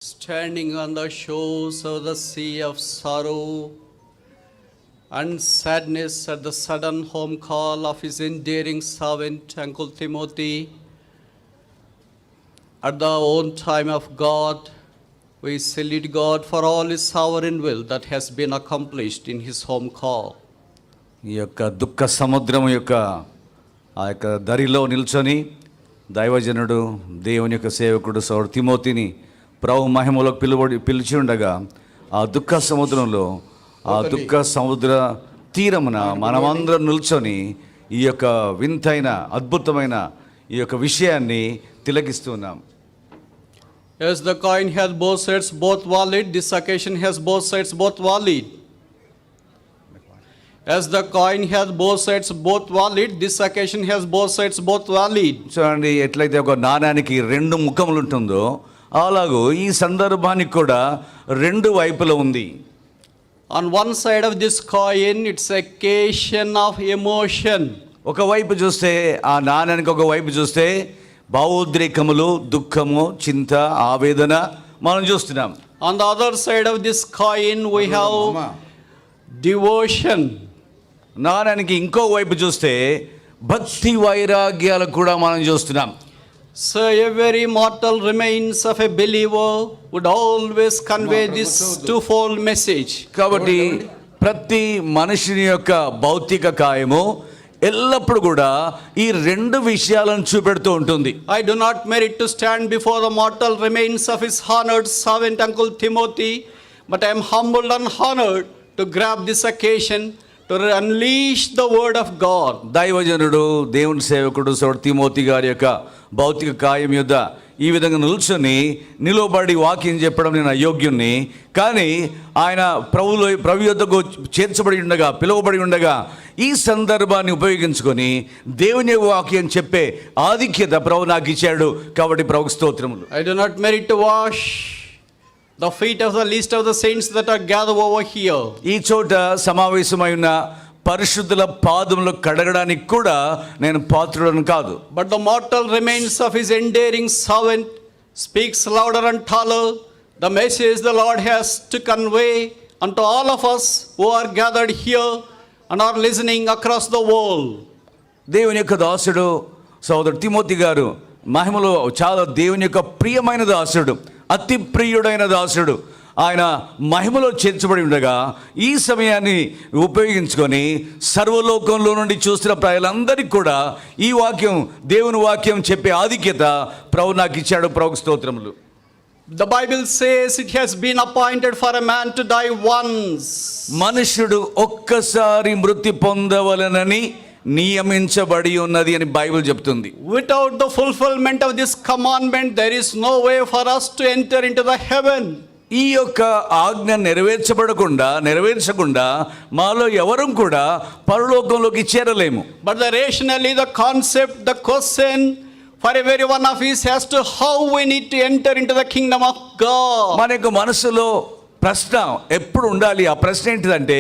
Standing on the shores of the sea of sorrow and sadness at the sudden home call of his endearing servant, Uncle Timothy, at the own time of God, we salute God for all his sovereign will that has been accomplished in his home call. ఈ యొక్క దుఃఖ సముద్రం యొక్క ఆ యొక్క దరిలో నిల్చొని దైవజనుడు దేవుని యొక్క సేవకుడు సౌరు తిమోతిని ప్రభు మహిమలోకి పిలిచి ఉండగా ఆ దుఃఖ సముద్రంలో ఆ దుఃఖ సముద్ర తీరమున మనమందరం నిల్చొని ఈ యొక్క వింతైన అద్భుతమైన ఈ యొక్క విషయాన్ని తిలకిస్తున్నాం. As the coin has both sides both valid, this occasion has both sides both valid. As the coin has both sides both valid, this occasion has both sides both valid. చూడండి, ఎట్లయితే ఒక నాణానికి రెండు ముఖములు ఉంటుందో అలాగూ ఈ సందర్భానికి కూడా రెండు వైపుల ఉంది. On one side of this coin, it's occasion of emotion. ఒక వైపు చూస్తే ఆ నాణానికి ఒక వైపు చూస్తే భావోద్రేకములు, దుఃఖము, చింత, ఆవేదన మనం చూస్తున్నాం. On the other side of this coin, we have devotion. నాణానికి ఇంకో వైపు చూస్తే భక్తి వైరాగ్యాలు కూడా మనం చూస్తున్నాం. So every mortal remains of a believer would always convey this twofold message. కాబట్టి ప్రతి మనుషుని యొక్క భౌతిక కాయము ఎల్లప్పుడు కూడా ఈ రెండు విషయాలను చూపెడుతూ ఉంటుంది. I do not merit to stand before the mortal remains of his honored servant Uncle Timothy, but I am humbled and honored to grab this occasion to unleash the word of God. దైవజనుడు దేవుని సేవకుడు సౌరు Timothy గారి యొక్క భౌతిక కాయం యొద్ద ఈ విధంగా నిలబడి వాక్యం చెప్పడం నేను అయోగ్యుణ్ణి. కానీ ఆయన ప్రభు యొద్దకు చేర్చబడి ఉండగా, పిలువబడి ఉండగా ఈ సందర్భాన్ని ఉపయోగించుకొని దేవుని వాక్యం చెప్పే ఆధిక్యత ప్రభు నాకు ఇచ్చాడు. కాబట్టి ప్రభుకు స్తోత్రములు. I do not merit to wash the feet of the least of the saints that are gathered over here. ఈ చోట సమావేశమై ఉన్న పరిశుద్ధుల పాదములు కడగడానికి కూడా నేను పాత్రుడను కాదు. But the mortal remains of his endearing servant speaks louder and taller the message the Lord has to convey unto all of us who are gathered here and are listening across the world. దేవుని యొక్క దాసుడు సోదరుడు Timothy గారు మహిమలో చాలా దేవుని యొక్క ప్రియమైన దాసుడు, అతి ప్రియుడైన దాసుడు. ఆయన మహిమలో చేర్చబడి ఉండగా ఈ సమయాన్ని ఉపయోగించుకొని సర్వలోకంలో నుండి చూస్తున్న ప్రజలందరికీ కూడా ఈ వాక్యం, దేవుని వాక్యం చెప్పే ఆధిక్యత ప్రభు నాకు ఇచ్చాడు. ప్రభుకు స్తోత్రములు. The Bible says it has been appointed for a man to die once. మనుషుడు ఒక్కసారి మృతి పొందవలనని నియమించబడి ఉన్నది అని బైబిల్ చెప్తుంది. Without the fulfillment of this commandment, there is no way for us to enter into the heaven. ఈ యొక్క ఆజ్ఞ నెరవేర్చకుండా మాలో ఎవరు కూడా పరలోకంలోకి చేరలేము. But the rationally, the concept, the question for every one of us has to how we need to enter into the kingdom of God. మన యొక్క మనసులో ప్రశ్న ఎప్పుడు ఉండాలి. ఆ ప్రశ్న ఏంటిదంటే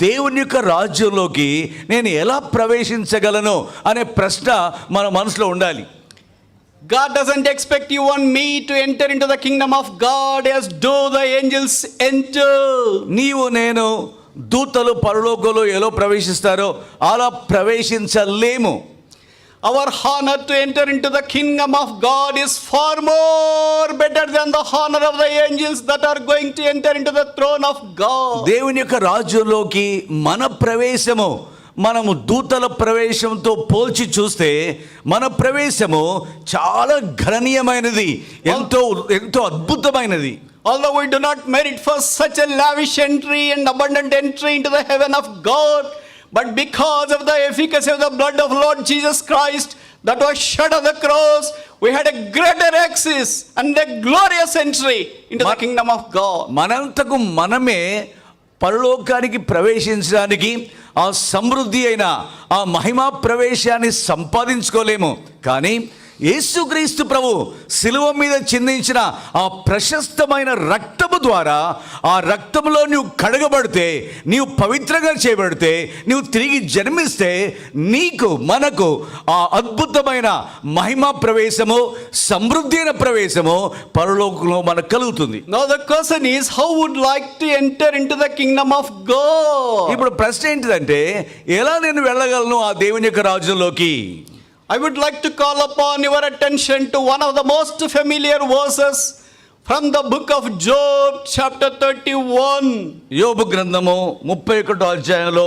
దేవుని యొక్క రాజ్యంలోకి నేను ఎలా ప్రవేశించగలను అనే ప్రశ్న మన మనసులో ఉండాలి. God doesn't expect you and me to enter into the kingdom of God as do the angels enter. నీవు నేను దూతలు పరలోకంలో ఎలా ప్రవేశిస్తారో అలా ప్రవేశించలేము. Our honor to enter into the kingdom of God is far more better than the honor of the angels that are going to enter into the throne of God. దేవుని యొక్క రాజ్యంలోకి మన ప్రవేశము మనము దూతల ప్రవేశంతో పోల్చి చూస్తే మన ప్రవేశము చాలా గణనీయమైనది, ఎంతో అద్భుతమైనది. Although we do not merit for such a lavish entry and abundant entry into the heaven of God, but because of the efficacy of the blood of Lord Jesus Christ that was shed on the cross, we had a greater access and a glorious entry into the kingdom of God. మనంతకు మనమే పరలోకానికి ప్రవేశించడానికి ఆ సమృద్ధి అయిన ఆ మహిమా ప్రవేశాన్ని సంపాదించుకోలేము. కానీ యేసుక్రీస్తు ప్రభు శిలువ మీద చిందించిన ఆ ప్రశస్తమైన రక్తము ద్వారా, ఆ రక్తంలో నువ్వు కడగబడితే, నీవు పవిత్రంగా చేయబడితే, నువ్వు తిరిగి జన్మిస్తే నీకు మనకు ఆ అద్భుతమైన మహిమ ప్రవేశము, సమృద్ధి అయిన ప్రవేశము పరలోకంలో మనకు కలుగుతుంది. Now the question is, how would like to enter into the kingdom of God? ఇప్పుడు ప్రశ్న ఏంటిదంటే, ఎలా నేను వెళ్ళగలను ఆ దేవుని యొక్క రాజ్యంలోకి? I would like to call upon your attention to one of the most familiar verses from the book of Job, chapter 31. యోబు గ్రంథము 31వ అధ్యాయంలో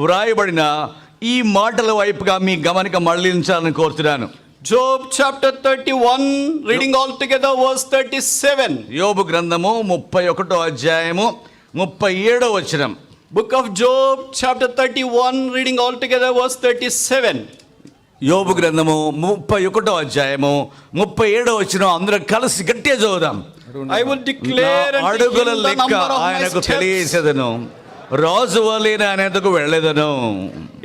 వ్రాయబడిన ఈ మాటల వైపుగా మీ గమనిక మళ్ళించాలని కోరుతున్నాను. Job chapter 31, reading all together verse 37. యోబు గ్రంథము 31వ అధ్యాయము 37వ వచనం. Book of Job chapter 31, reading all together verse 37. యోబు గ్రంథము 31వ అధ్యాయము 37వ వచనం అందరూ కలిసి గట్టిగా చదువుదాం. I will declare నా unto అడుగుల him the లెక్క number of my ఆయనకు steps. తెలియసేదను, రాజు వలె ఆయన ఎదుగు వెళ్ళేదను.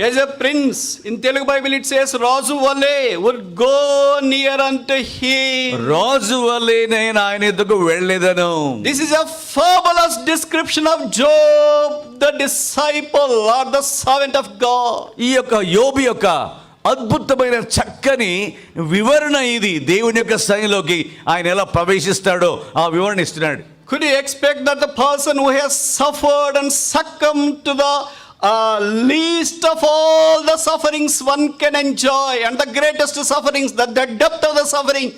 As a prince, in Telugu Bible it says, Razu Vale would go near unto him. రాజు వలె నేను ఆయన ఎదుగు వెళ్ళేదను. This is a fabulous description of Job, the disciple or the servant of God. ఈ యొక్క యోబు యొక్క అద్భుతమైన చక్కని వివరణ ఇది. దేవుని యొక్క సన్నిధిలోకి ఆయన ఎలా ప్రవేశిస్తాడో ఆ వివరణ ఇస్తున్నాడు. Could you expect that the person who has suffered and succumbed to the least of all the sufferings one can enjoy, and the greatest sufferings, that the depth of the suffering,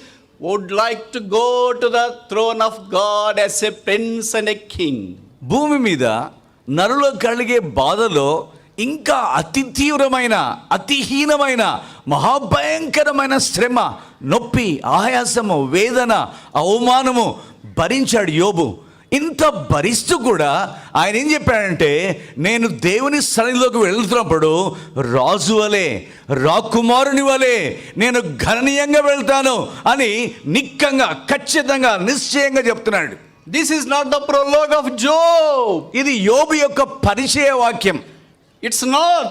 would like to go to the throne of God as a prince and a king? భూమి మీద నరులో కలిగే బాధలో ఇంకా అతి తీవ్రమైన, అతిహీనమైన, మహాభయంకరమైన శ్రమ, నొప్పి, ఆయాసము, వేదన, అవమానము భరించాడు యోబు. ఇంత భరిస్తూ కూడా ఆయన ఏం చెప్పాడంటే, నేను దేవుని సన్నిధిలోకి వెళ్తున్నప్పుడు రాజు వలె, రాకుమారుని వలె నేను గణనీయంగా వెళ్తాను అని నిక్కంగా, ఖచ్చితంగా, నిశ్చయంగా చెప్తున్నాడు. This is not the prologue of Job. ఇది యోబు యొక్క పరిచయ వాక్యం. It's not.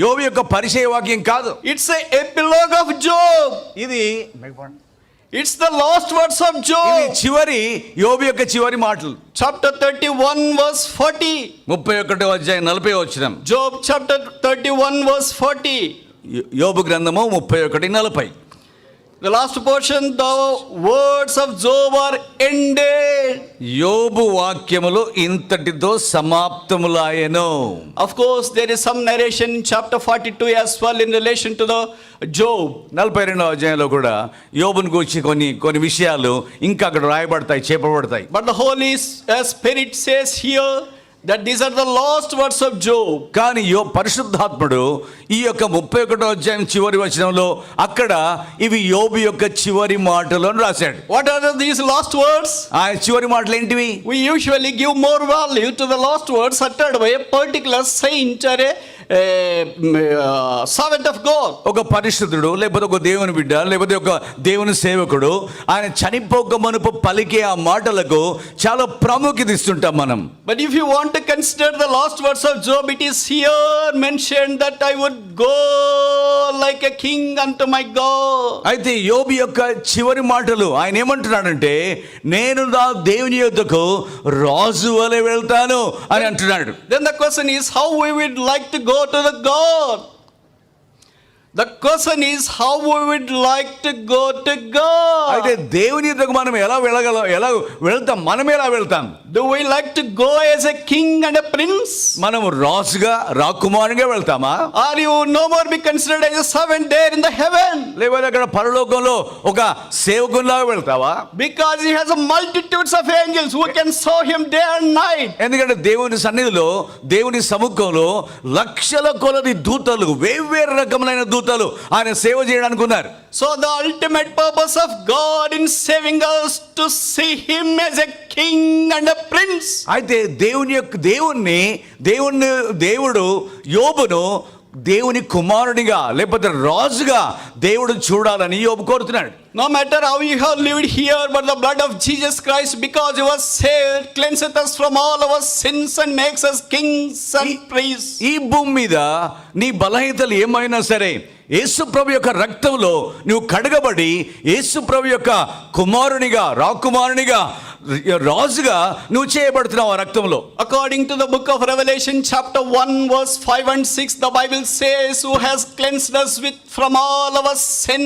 యోబు యొక్క పరిచయ వాక్యం కాదు. It's a epilogue of Job. ఇది It's the last words of ఇది Job. చివరి యోబు యొక్క చివరి మాటలు. Chapter 31 verse 40. 31వ అధ్యాయం 40వ వచనం. Job chapter 31 verse 40. యోబు గ్రంథము 31:40. The last portion, the words of Job are ended. యోబు వాక్యములు ఇంతటితో సమాప్తములాయెను. Of course, there is some narration in chapter 42 as well in relation to the Job. 42వ అధ్యాయంలో కూడా యోబును గురించి కొన్ని విషయాలు ఇంకా అక్కడ రాయబడతాయి, చెప్పబడతాయి. But the Holy Spirit says here that these are the last words of Job. కానీ పరిశుద్ధాత్ముడు ఈ యొక్క 31వ అధ్యాయం చివరి వచనంలో అక్కడ ఇవి యోబు యొక్క చివరి మాటలు అని రాశాడు. What are these last words? ఆ చివరి మాటలు ఏంటివి? We usually give more value to the last words uttered by a particular saint or a servant of God. ఒక పరిశుద్ధుడు, లేకపోతే ఒక దేవుని బిడ్డ, లేకపోతే ఒక దేవుని సేవకుడు ఆయన చనిపోక మునుపు పలికే ఆ మాటలకు చాలా ప్రాముఖ్యత ఇస్తుంటాం మనం. But if you want to consider the last words of Job, it is here mentioned that I would go like a king unto my God. అయితే యోబు యొక్క చివరి మాటలు ఆయన ఏమంటున్నాడంటే, నేను నా దేవుని యొద్దకు రాజు వలె వెళ్తాను అని అంటున్నాడు. Then the question is, how we would like to go to the God? The question is, how we would like to go to God? అయితే దేవుని యొద్దకు మనం ఎలా వెళ్తాం? మనం ఎలా వెళ్తాం? Do we like to go as a king and a prince? మనము రాజుగా, రాకుమారునిగా వెళ్తామా? Or you no more be considered as a servant there in the heaven? లేకపోతే అక్కడ పరలోకంలో ఒక సేవకునిలాగా వెళ్తావా? Because he has a multitudes of angels who can serve him day and night. ఎందుకంటే దేవుని సన్నిధిలో, దేవుని సముఖంలో లక్షల కొలది దూతలు, వేర్వేరు రకములైన దూతలు ఆయన సేవ చేయడానికి ఉన్నారు. So the ultimate purpose of God in saving us to see him as a king and a prince. అయితే దేవుడు యోబును దేవుని కుమారునిగా లేకపోతే రాజుగా దేవుడు చూడాలని యోబు కోరుతున్నాడు. No matter how you have lived here, but the blood of Jesus Christ, because you were saved, cleanseth us from all our sins and makes us kings and priests. ఈ భూమి మీద నీ బలహీనతలు ఏమైనా సరే యేసు ప్రభు యొక్క రక్తంలో నువ్వు కడగబడి యేసు ప్రభు యొక్క కుమారునిగా రాకుమారునిగా రాజుగా నువ్వు చేయబడుతున్నావు ఆ రక్తంలో. According to the book of Revelation chapter 1 verse 5 and 6, the Bible says, who has cleansed us from all our sin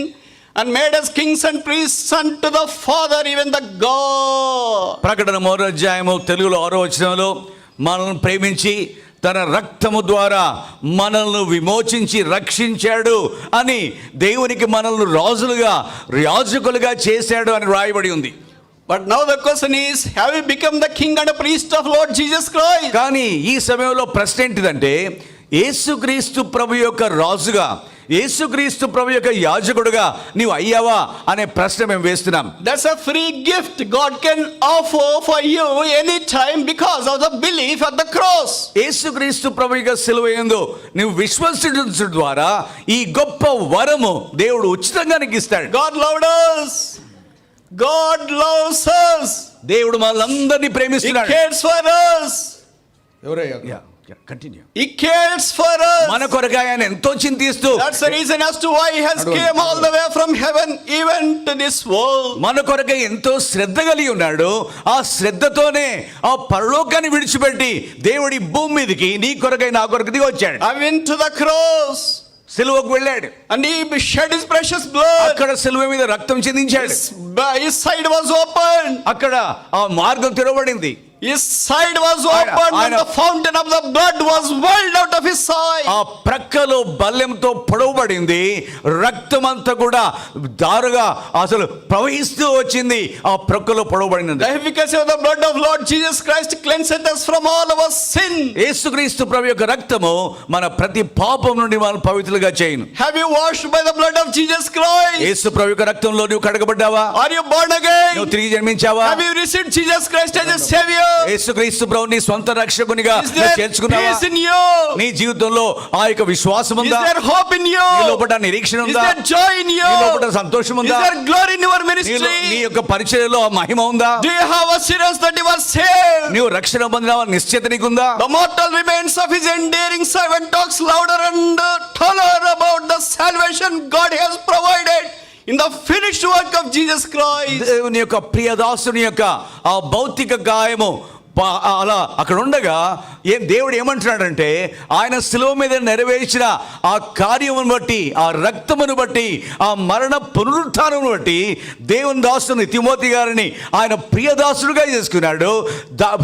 and made us kings and priests unto the Father, even the God. ప్రకటన 3వ అధ్యాయము తెలుగులో 6వ వచనంలో మనల్ని ప్రేమించి తన రక్తము ద్వారా మనల్ని విమోచించి రక్షించాడు అని, దేవునికి మనల్ని రాజులుగా యాజకులుగా చేశాడు అని రాయబడి ఉంది. But now the question is, have you become the king and a priest of Lord Jesus Christ? కానీ ఈ సమయంలో ప్రశ్న ఏంటిదంటే, యేసుక్రీస్తు ప్రభు యొక్క రాజుగా యేసుక్రీస్తు ప్రభు యొక్క యాజకుడుగా నీవు అయ్యావా అనే ప్రశ్న మేము వేస్తున్నాం. That's a free gift God can offer for you anytime because of the belief at the cross. యేసుక్రీస్తు ప్రభు యొక్క సిలువ యందు నీవు విశ్వసించడం ద్వారా ఈ గొప్ప వరము దేవుడు ఉచితంగా నీకు ఇస్తాడు. God loved us. God loves us. దేవుడు మనల్ని He ప్రేమిస్తున్నాడు. cares for us. Continue. He cares for us. మన కొరకు ఆయన ఎంతో చింతిస్తూ, That's the reason as to why he has came all the way from heaven even to this world. మన కొరకై ఎంతో శ్రద్ధ కలిగి ఉన్నాడు. ఆ శ్రద్ధతోనే ఆ పరలోకాన్ని విడిచిపెట్టి దేవుడి భూమి మీదకి నీ కొరకై నా కొరకు దిగి వచ్చాడు. I went to the cross సిలువకు వెళ్ళాడు. and he shed his precious blood. అక్కడ సిలువ మీద రక్తం చిందించాడు. His side was open. అక్కడ ఆ మార్గం తెరవబడింది. His side was open and the fountain of the blood was welled out of his side. ఆ ప్రక్కలో బల్లెంతో పొడవబడింది. రక్తం అంతా కూడా దారుగా అసలు ప్రవహిస్తూ వచ్చింది. ఆ ప్రక్కలో పొడవబడింది. The efficacy of the blood of Lord Jesus Christ cleanseth us from all our sin. యేసుక్రీస్తు ప్రభు యొక్క రక్తము మన ప్రతి పాపం నుండి మనం పవిత్రులుగా చేయును. Have you washed by the blood of Jesus Christ? యేసు ప్రభు యొక్క రక్తంలో నువ్వు కడగబడ్డావా? Are you born again? నువ్వు తిరిగి జన్మించావా? Have you received Jesus Christ as a savior? యేసుక్రీస్తు ప్రభు నీ స్వంత రక్షకునిగా Is there చేర్చుకున్నావా? peace in you? నీ జీవితంలో ఆ యొక్క విశ్వాసం Is ఉందా? there hope in you? నీ లోపల నిరీక్షణ Is ఉందా? there joy in you? నీ లోపల సంతోషం Is ఉందా? there glory in your నీ ministry? యొక్క పరిచర్యలో ఆ మహిమ ఉందా? Do you have assurance that you are saved? నీవు రక్షణ పొందిన నిశ్చయత నీకుందా? The mortal remains of his endearing servant talks louder and taller about the salvation God has provided in the finished work of Jesus Christ. దేవుని యొక్క ప్రియదాసుని యొక్క ఆ భౌతిక గాయము అలా అక్కడ ఉండగా దేవుడు ఏమంటున్నాడంటే, ఆయన శిలువ మీద నెరవేర్చిన ఆ కార్యమును బట్టి, ఆ రక్తమును బట్టి, ఆ మరణ పునరుత్థానమును బట్టి దేవుని దాసుని తిమోతి గారిని ఆయన ప్రియదాసుడుగా చేసుకున్నాడు.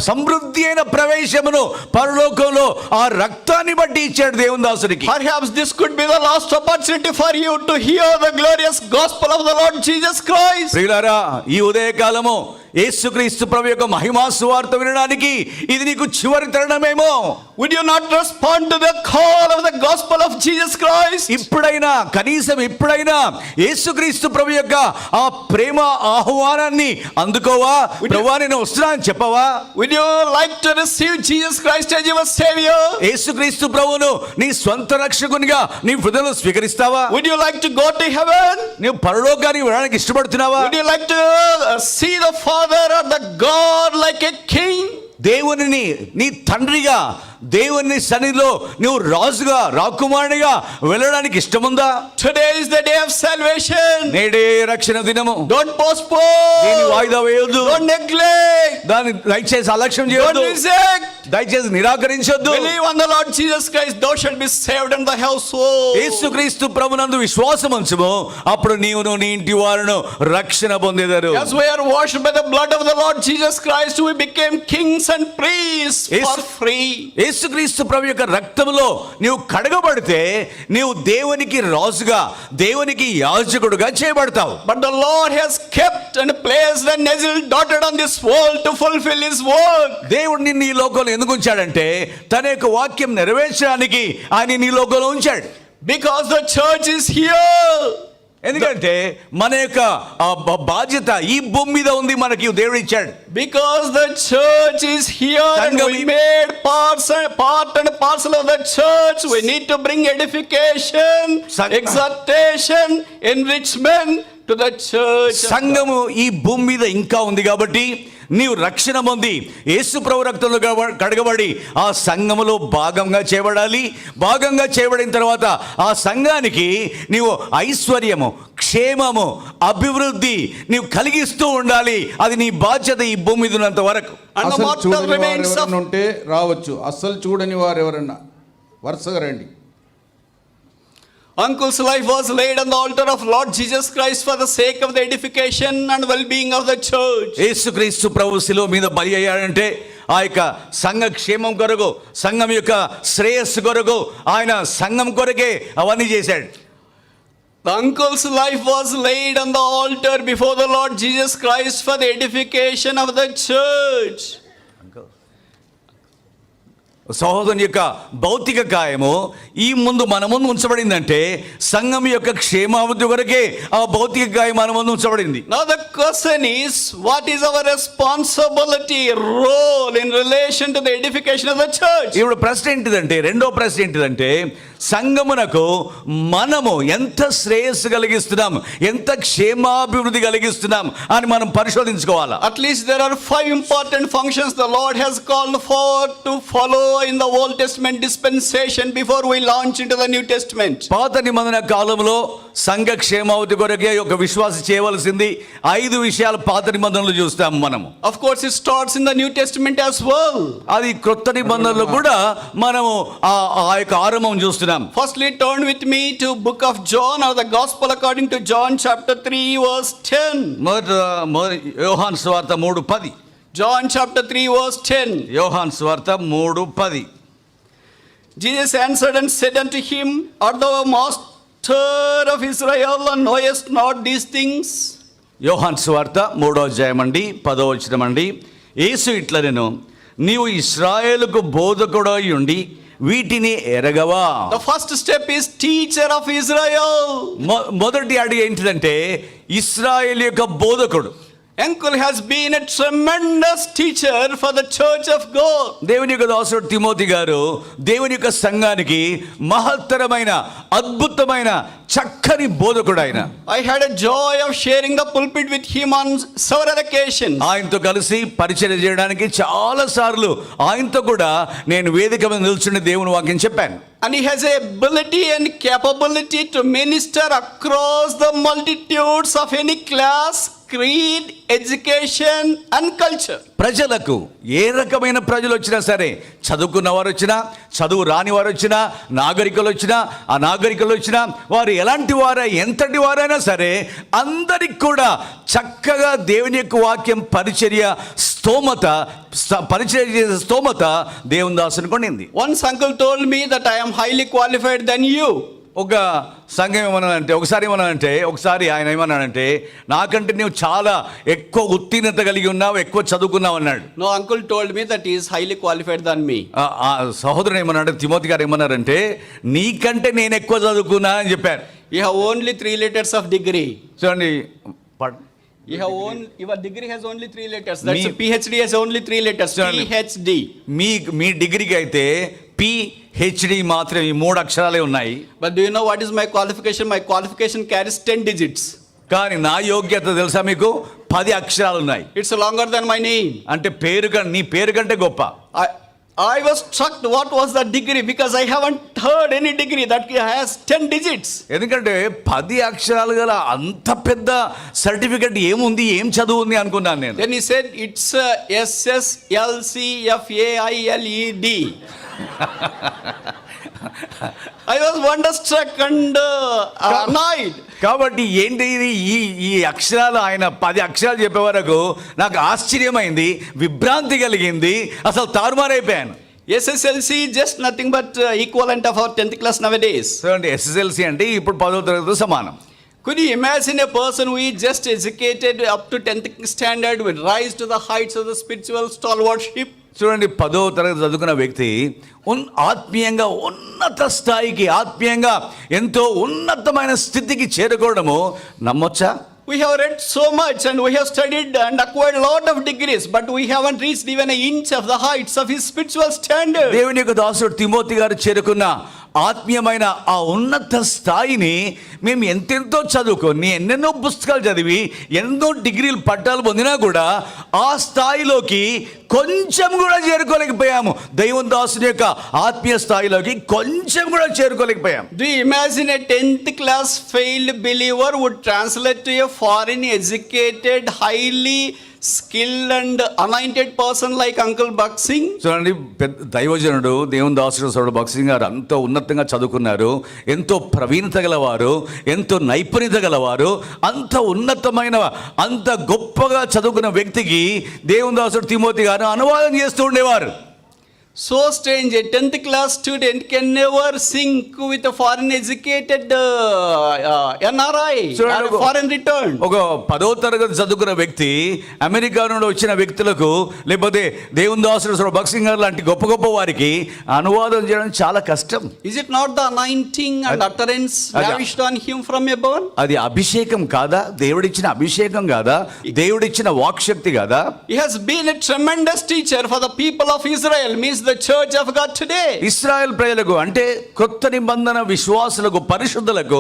సమృద్ధి అయిన ప్రవేశమును పరలోకంలో ఆ రక్తాన్ని బట్టి ఇచ్చాడు దేవుని దాసుడికి. Perhaps this could be the last opportunity for you to hear the glorious gospel of the Lord Jesus Christ. ప్రియులారా, ఈ ఉదయకాలము యేసుక్రీస్తు ప్రభు యొక్క మహిమా సువార్త వినడానికి ఇది నీకు చివరి తరుణమేమో. Would you not respond to the call of the gospel of Jesus Christ? ఇప్పుడైనా, కనీసం ఇప్పుడైనా యేసుక్రీస్తు ప్రభు యొక్క ఆ ప్రేమ ఆహ్వానాన్ని అందుకోవా? ప్రభువా నేను వస్తున్నా అని చెప్పవా? Would you like to receive Jesus Christ as your savior? యేసుక్రీస్తు ప్రభువును నీ స్వంత రక్షకునిగా నీ హృదయంలో స్వీకరిస్తావా? Would you like to go to heaven? నీవు పరలోకానికి వెళ్ళడానికి ఇష్టపడుతున్నావా? Would you like to see the Father or the God like a king? దేవునిని నీ తండ్రిగా, దేవుని సన్నిధిలో నువ్వు రాజుగా, రాకుమారునిగా వెళ్ళడానికి ఇష్టముందా? Today is the day of salvation. నేడే రక్షణ దినము. Don't postpone. దీన్ని వాయిదా వేయొద్దు. Don't neglect. దాన్ని దయచేసి అలక్ష్యం Don't చేయొద్దు. reject. దయచేసి నిరాకరించొద్దు. Believe on the Lord Jesus Christ, thou shalt be saved in the household. యేసుక్రీస్తు ప్రభునందు విశ్వాసం ఉంచుము, అప్పుడు నీవును నీ ఇంటి వారును రక్షణ పొందేదారు. As we are washed by the blood of the Lord Jesus Christ, we became kings and priests for free. యేసుక్రీస్తు ప్రభు యొక్క రక్తములో నీవు కడగబడితే నీవు దేవునికి రాజుగా, దేవునికి యాజకుడుగా చేయబడతావు. But the Lord has kept and placed a nail dotted on this world to fulfill his work. దేవుడు నిన్ను ఈ లోకంలో ఎందుకు ఉంచాడంటే తన యొక్క వాక్యం నెరవేర్చడానికి ఆయన నీ లోకంలో ఉంచాడు. Because the church is here. ఎందుకంటే మన యొక్క బాధ్యత ఈ భూమి మీద ఉంది, మనకి దేవుడు ఇచ్చాడు. Because the church is here and సంఘం we made part and parcel of the church, we need to bring edification, exhortation, enrichment to the church. సంఘము ఈ భూమి మీద ఇంకా ఉంది కాబట్టి నీవు రక్షణ పొంది యేసు ప్రభు రక్తంలో కడగబడి ఆ సంఘములో భాగంగా చేయబడాలి. భాగంగా చేయబడిన తర్వాత ఆ సంఘానికి నీవు ఐశ్వర్యము, క్షేమము, అభివృద్ధి నీవు కలిగిస్తూ ఉండాలి. అది నీ బాధ్యత ఈ భూమి మీద ఉన్నంత వరకు. అసలు చూడని వారు ఎవరైనా ఉంటే రావచ్చు. అసలు చూడని వారు ఎవరన్నా వరుసగా రండి. Uncle's life was laid on the altar of Lord Jesus Christ for the sake of the edification and well-being of the church. యేసుక్రీస్తు ప్రభు శిలువ మీద బలి అయ్యాడంటే ఆ యొక్క సంఘ క్షేమం కొరకు, సంఘం యొక్క శ్రేయస్సు కొరకు, ఆయన సంఘం కొరకే అవన్నీ చేశాడు. The uncle's life was laid on the altar before the Lord Jesus Christ for the edification of the church. సహోదరుని యొక్క భౌతిక కాయము ఈ ముందు మన ముందు ఉంచబడిందంటే సంఘం యొక్క క్షేమాభివృద్ధి కొరకే ఆ భౌతిక కాయం మన ముందు ఉంచబడింది. Now the question is, what is our responsibility, role in relation to the edification of the church? ఇప్పుడు ప్రశ్న ఏంటిదంటే, రెండో ప్రశ్న ఏంటిదంటే, సంఘమునకు మనము ఎంత శ్రేయస్సు కలిగిస్తున్నాం, ఎంత క్షేమాభివృద్ధి కలిగిస్తున్నాం అని మనం పరిశోధించుకోవాలా. At least there are 5 important functions the Lord has called for to follow in the Old Testament dispensation before we launch into the New Testament. పాత నిబంధన కాలంలో సంఘ క్షేమాభివృద్ధి కొరకే ఒక విశ్వాసి చేయవలసింది 5 విషయాలు పాత నిబంధనలు చూస్తాము మనము. Of course it starts in the New Testament as well. అది క్రొత్త నిబంధనలో కూడా మనము ఆ యొక్క ఆరంభం చూస్తున్నాం. Firstly, turn with me to book of John or the Gospel according to John chapter 3 verse 10. యోహాను సువార్త 3:10. John chapter 3 verse 10. యోహాను సువార్త 3:10. Jesus answered and said unto him, art thou a master of Israel and knowest not these things? యోహాను సువార్త 3వ అధ్యాయం అండి 10వ వచనం అండి. యేసు ఇట్లా, నేను నీవు ఇశ్రాయేలుకు బోధకుడై ఉండి వీటిని ఎరగవా. The first step is teacher of Israel. మొదటి అడుగు ఏంటిదంటే ఇశ్రాయేలు యొక్క బోధకుడు. Uncle has been a tremendous teacher for the church of God. దేవుని యొక్క దాసుడు తిమోతి గారు దేవుని యొక్క సంఘానికి మహత్తరమైన, అద్భుతమైన, చక్కని బోధకుడు ఆయన. I had a joy of sharing the pulpit with him on several occasions. ఆయనతో కలిసి పరిచయం చేయడానికి చాలా సార్లు ఆయనతో కూడా నేను వేదిక మీద నిల్చుని దేవుని వాక్యం చెప్పాను. And he has a ability and capability to minister across the multitudes of any class, creed, education and culture. ప్రజలకు ఏ రకమైన ప్రజలు వచ్చినా సరే, చదువుకున్న వారు వచ్చినా, చదువు రాని వారు వచ్చినా, నాగరికులు వచ్చినా, అనాగరికులు వచ్చినా, వారు ఎలాంటి వారైనా, ఎంతటి వారైనా సరే అందరికి కూడా చక్కగా దేవుని యొక్క వాక్యం పరిచర్య చేసే స్తోమత దేవుని దాసుని కొనింది. Once uncle told me that I am highly qualified than you. ఒక సంఘం ఒకసారి ఆయన ఏమన్నాడంటే, నాకంటే నువ్వు చాలా ఎక్కువ ఉత్తీర్ణత కలిగి ఉన్నావు, ఎక్కువ చదువుకున్నావు అన్నాడు. No, uncle told me that he is highly qualified than me. ఆ సహోదరుడు ఏమన్నాడు, తిమోతి గారు ఏమన్నారంటే, నీకంటే నేను ఎక్కువ చదువుకున్నా అని చెప్పారు. You have only 3 letters of degree. చూడండి, Your degree has only 3 letters. That's a PhD has only 3 letters. PhD. మీ డిగ్రీకి అయితే PhD మాత్రమే, ఈ 3 అక్షరాలే ఉన్నాయి. But do you know what is my qualification? My qualification carries 10 digits. కానీ నా యోగ్యత తెలుసా మీకు? 10 అక్షరాలు ఉన్నాయి. It's longer than my name. అంటే నీ పేరు కంటే గొప్ప. I was struck what was the degree because I haven't heard any degree that has 10 digits. ఎందుకంటే 10 అక్షరాలు గల అంత పెద్ద సర్టిఫికెట్ ఏముంది, ఏం చదువు ఉంది అనుకున్నాను నేను. Then he said it's SSLCFAILED. I was wonderstruck and annoyed. కాబట్టి ఏంటి ఇది, ఈ అక్షరాలు ఆయన 10 అక్షరాలు చెప్పే వరకు నాకు ఆశ్చర్యమైంది, విభ్రాంతి కలిగింది, అసలు తారుమారైపోయాను. SSLC just nothing but equivalent of our 10th class nowadays. చూడండి, SSLC అంటే ఇప్పుడు 10వ తరగతితో సమానం. Could you imagine a person who is just educated up to 10th standard will rise to the heights of the spiritual stalwartship? చూడండి, 10వ తరగతి చదువుకున్న వ్యక్తి ఆత్మీయంగా ఉన్నత స్థాయికి, ఆత్మీయంగా ఎంతో ఉన్నతమైన స్థితికి చేరుకోవడము నమ్మొచ్చా? We have read so much and we have studied and acquired a lot of degrees, but we haven't reached even an inch of the heights of his spiritual standard. దేవుని యొక్క దాసుడు తిమోతి గారు చేరుకున్న ఆత్మీయమైన ఆ ఉన్నత స్థాయిని మేము ఎంతెంతో చదువుకొని, ఎన్నెన్నో పుస్తకాలు చదివి, ఎన్నో డిగ్రీలు పట్టాలు పొందినా కూడా ఆ స్థాయిలోకి కొంచెం కూడా చేరుకోలేకపోయాము. దైవం దాసుని యొక్క ఆత్మీయ స్థాయిలోకి కొంచెం కూడా చేరుకోలేకపోయాము. Do you imagine a 10th class failed believer would translate to a foreign educated, highly skilled and anointed person like Uncle Baksing? చూడండి, పెద్ద దైవజనుడు దేవుని దాసుడు సోదరుడు భక్సింగ్ గారు ఎంతో ఉన్నతంగా చదువుకున్నారు, ఎంతో ప్రవీణత గలవారు, ఎంతో నైపుణ్యత గలవారు, అంత ఉన్నతమైన, అంత గొప్పగా చదువుకున్న వ్యక్తికి దేవుని దాసుడు తిమోతి గారు అనువాదం చేస్తూ ఉండేవారు. So strange, a 10th class student can never sync with a foreign educated NRI or foreign return. ఒక 10వ తరగతి చదువుకున్న వ్యక్తి అమెరికా నుండి వచ్చిన వ్యక్తులకు, లేకపోతే దేవుని దాసుడు భక్సింగ్ గారు లాంటి గొప్ప గొప్ప వారికి అనువాదం చేయడం చాలా కష్టం. Is it not the anointing and utterance lavished on him from above? అది అభిషేకం కాదా? దేవుడిచ్చిన అభిషేకం కాదా? దేవుడిచ్చిన వాక్శక్తి కాదా? He has been a tremendous teacher for the people of Israel, means the church of God today. Israel ప్రజలకు, అంటే కొత్త నిబంధన విశ్వాసులకు, పరిశుద్ధులకు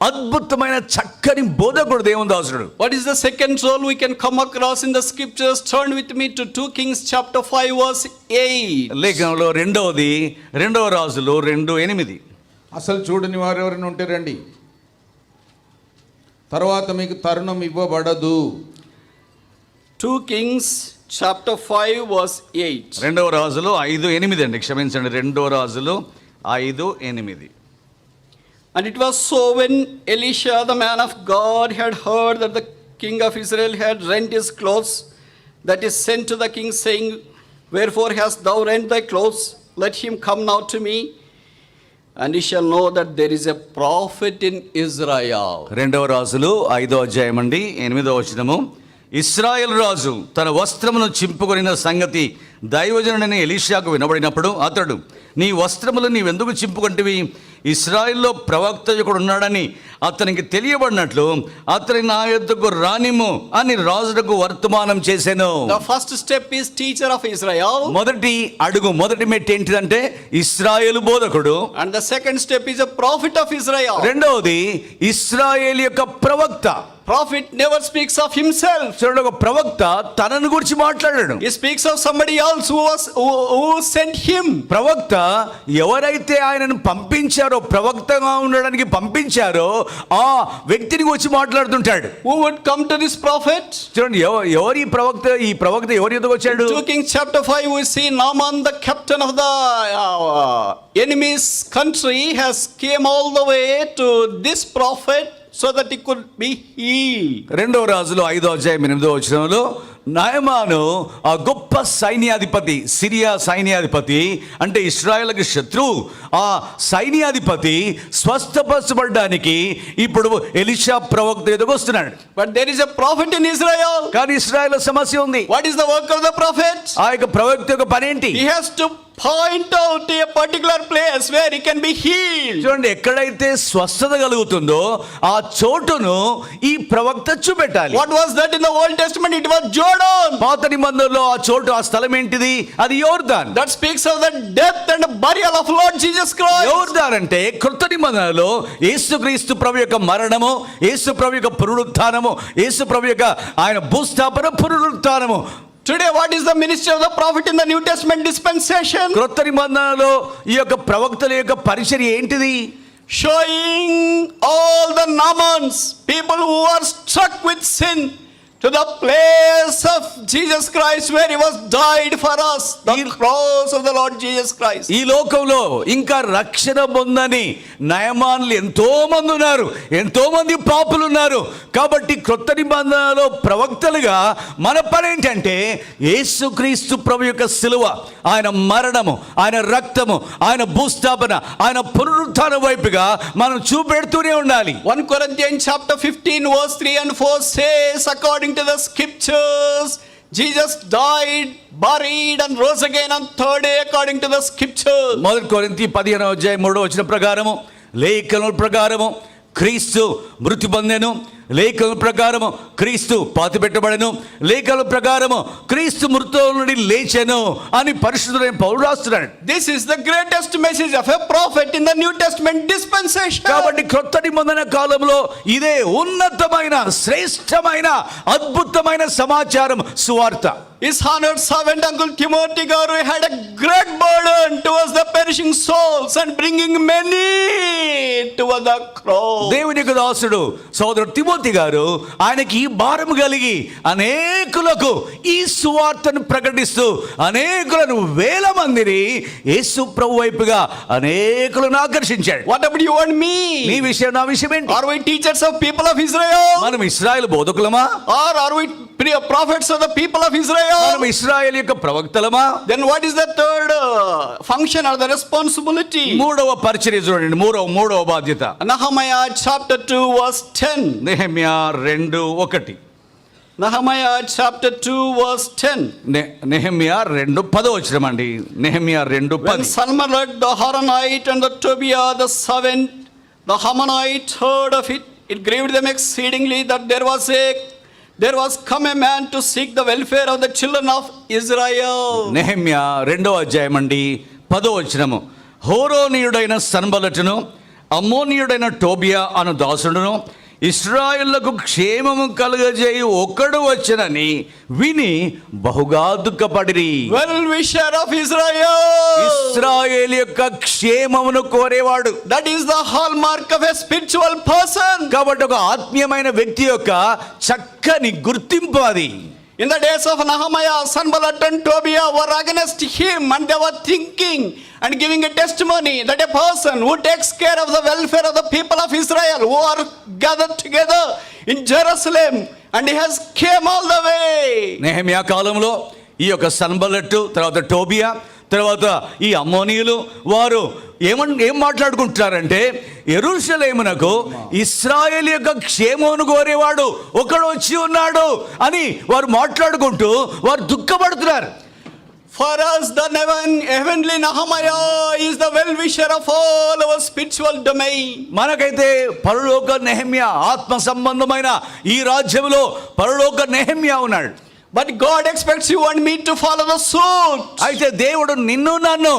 అద్భుతమైన చక్కని బోధకుడు దేవుని దాసుడు. What is the second role we can come across in the scriptures? Turn with me to 2 Kings chapter 5 verse 8. లేఖనంలో రెండవ రాజులు 2:8. అసలు చూడని వారు ఎవరైనా ఉంటే రండి, తర్వాత మీకు తరుణం ఇవ్వబడదు. 2 Kings chapter 5 verse 8. రెండవ రాజులు 5:8 అండి, క్షమించండి, రెండవ రాజులు 5:8. And it was so when Elisha the man of God had heard that the king of Israel had rent his clothes, that he sent to the king saying, Wherefore hast thou rent thy clothes? Let him come now to me, and he shall know that there is a prophet in Israel. రెండవ రాజులు 5వ అధ్యాయం అండి, 8వ వచనము. ఇశ్రాయేల్ రాజు తన వస్త్రమును చింపుకొనిన సంగతి దైవజనుడైన ఎలీషాకు వినబడినప్పుడు అతడు, నీ వస్త్రములు నీవెందుకు చింపుకొంటివి? ఇశ్రాయేల్లో ప్రవక్త ఒకడు ఉన్నాడని అతనికి తెలియబడినట్లు అతని నా యొద్దకు రానిమ్ము అని రాజులకు వర్తమానం చేసెను. The first step is teacher of Israel. మొదటి మెట్టు ఏంటిదంటే ఇశ్రాయేలు బోధకుడు. And the second step is a prophet of Israel. రెండవది ఇశ్రాయేలు యొక్క ప్రవక్త. Prophet never speaks of himself. చూడండి, ఒక ప్రవక్త తనను గురించి మాట్లాడాడు. He speaks of somebody else who sent him. ప్రవక్త ఎవరైతే ఆయనను పంపించారో, ప్రవక్తగా ఉండడానికి పంపించారో ఆ వ్యక్తిని వచ్చి మాట్లాడుతుంటాడు. Who would come to this prophet? చూడండి, ఎవరి ప్రవక్త ఎవరి ఎదుగు వచ్చాడు? 2 Kings chapter 5 we see Naaman, the captain of the enemy's country, has came all the way to this prophet so that he could be healed. రెండవ రాజులు 5వ అధ్యాయం 8వ వచనంలో నాయమాను ఆ గొప్ప సైన్యాధిపతి, సిరియా సైన్యాధిపతి, అంటే ఇశ్రాయేలుకి శత్రువు, ఆ సైన్యాధిపతి స్వస్థపరచబడడానికి ఇప్పుడు ఎలీషా ప్రవక్త ఎదుగు వస్తున్నాడు. But there is a prophet in Israel. కానీ ఇశ్రాయేల్ సమస్య ఉంది. What is the work of the prophet? ఆ యొక్క ప్రవక్త యొక్క పని ఏంటి? He has to point out a particular place where he can be healed. చూడండి, ఎక్కడైతే స్వస్థత కలుగుతుందో ఆ చోటును ఈ ప్రవక్త చూపెట్టాలి. What was that in the Old Testament? It was Jordan. పాత నిబంధనలో ఆ చోటు, ఆ స్థలం ఏంటిది? అది యోర్దాన్. That speaks of the death and burial of Lord Jesus Christ. యోర్దాన్ అంటే కొత్త నిబంధనలో యేసుక్రీస్తు ప్రభు యొక్క మరణము, యేసు ప్రభు యొక్క పునరుత్థానము, యేసు ప్రభు యొక్క ఆయన భూస్థాపన, పునరుత్థానము. Today what is the ministry of the prophet in the New Testament dispensation? క్రొత్త నిబంధనలో ఈ యొక్క ప్రవక్తల యొక్క పరిచర్య ఏంటిది? Showing all the Naamans, people who are struck with sin, to the place of Jesus Christ where he was died for us, the cross of the Lord Jesus Christ. ఈ లోకంలో ఇంకా రక్షణ పొందని నయమానులు ఎంతో మంది ఉన్నారు, ఎంతో మంది పాపులు ఉన్నారు. కాబట్టి క్రొత్త నిబంధనలో ప్రవక్తలుగా మన పని ఏంటంటే యేసుక్రీస్తు ప్రభు యొక్క సిలువ, ఆయన మరణము, ఆయన రక్తము, ఆయన భూస్థాపన, ఆయన పునరుత్థానం వైపుగా మనం చూపెడుతూనే ఉండాలి. 1 Corinthians chapter 15 verse 3 and 4 says, according to the scriptures, Jesus died, buried and rose again on third day according to the scriptures. మొదటి కొరింథీ 15:3 ప్రకారము, లేఖనముల ప్రకారము క్రీస్తు మృతి పొందెను, లేఖన ప్రకారము క్రీస్తు పాతిపెట్టబడెను, లేఖన ప్రకారము క్రీస్తు మృతుల నుండి లేచెను అని పరిశుద్ధుడైన పౌలు రాస్తున్నాడు. This is the greatest message of a prophet in the New Testament dispensation. కాబట్టి క్రొత్త నిబంధన కాలంలో ఇదే ఉన్నతమైన, శ్రేష్టమైన, అద్భుతమైన సమాచారం, సువార్త. His honored servant Uncle Timothy Garu had a great burden towards the perishing souls and bringing many toward the cross. దేవుని యొక్క దాసుడు సోదరుడు తిమోతి గారు, ఆయనకి ఈ భారం కలిగి అనేకులకు ఈ సువార్తను ప్రకటిస్తూ అనేకులను, వేల మందిని యేసు ప్రభు వైపుగా అనేకులను ఆకర్షించాడు. What about you and me? నీ విషయం, నా విషయం ఏంటి? Are we teachers of people of Israel? మనం ఇశ్రాయేలు బోధకులమా? Or are we prophets of the people of Israel? మనం ఇశ్రాయేలు యొక్క ప్రవక్తలమా? Then what is the third function or the responsibility? మూడవ పరిచర్య చూడండి, మూడవ బాధ్యత. Nehemiah chapter 2 verse 10. Nehemiah 2:1. Nehemiah chapter 2 verse 10. Nehemiah 2:10 అండి. Nehemiah When 2:10. Sanballat the Horonite and the Tobiah the servant, the Hammonite heard of it, it grieved them exceedingly that there was come a man to seek the welfare of the children of Israel. Nehemiah 2:10. హోరోనీయుడైన సన్బలటును, అమ్మోనీయుడైన Tobiah అను దాసుడును ఇశ్రాయేలులకు క్షేమము కలుగజేయి ఒక్కడు వచ్చనని విని బహుగా దుఃఖపడిరి. Well wisher of Israel. ఇశ్రాయేలు యొక్క క్షేమమును కోరేవాడు. That is the hallmark of a spiritual person. కాబట్టి ఒక ఆత్మీయమైన వ్యక్తి యొక్క చక్కని గుర్తింపు అది. In the days of Nehemiah, Sanballat and Tobiah were against him, and they were thinking and giving a testimony that a person who takes care of the welfare of the people of Israel who are gathered together in Jerusalem, and he has came all the way. Nehemiah కాలంలో ఈ యొక్క సన్బల్లట్టు, తర్వాత టోబియా, తర్వాత ఈ అమ్మోనీయులు వారు ఏం మాట్లాడుకుంటున్నారంటే, యెరూషలేమునకు ఇశ్రాయేలు యొక్క క్షేమమును కోరేవాడు ఒకడు వచ్చి ఉన్నాడు అని వారు మాట్లాడుకుంటూ వారు దుఃఖపడుతున్నారు. For us, the heavenly Nehemiah is the well-wisher of all our spiritual domain. మనకైతే పరలోక నెహెమ్యా, ఆత్మ సంబంధమైన ఈ రాజ్యంలో పరలోక నెహెమ్యా ఉన్నాడు. But God expects you and me to follow the suit. అయితే దేవుడు నిన్ను నన్ను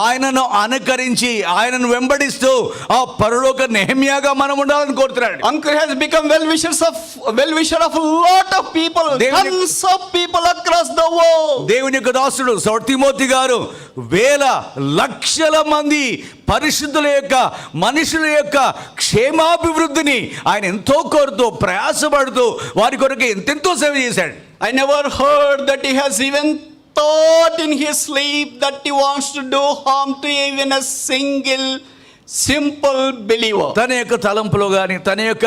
ఆయనను అనుకరించి, ఆయనను వెంబడిస్తూ ఆ పరలోక నెహెమ్యాగా మనం ఉండాలని కోరుతున్నాడు. Uncle has become well-wisher of a lot of people, tons of people across the world. దేవుని యొక్క దాసుడు తిమోతి గారు వేల లక్షల మంది పరిశుద్ధుల యొక్క, మనుషుల యొక్క క్షేమాభివృద్ధిని ఆయన ఎంతో కోరుతూ, ప్రయాసపడుతూ వారి కొరకు ఎంతెంతో సేవ చేశాడు. I never heard that he has even thought in his sleep that he wants to do harm to even a single simple believer. తన యొక్క తలంపులో కానీ, తన యొక్క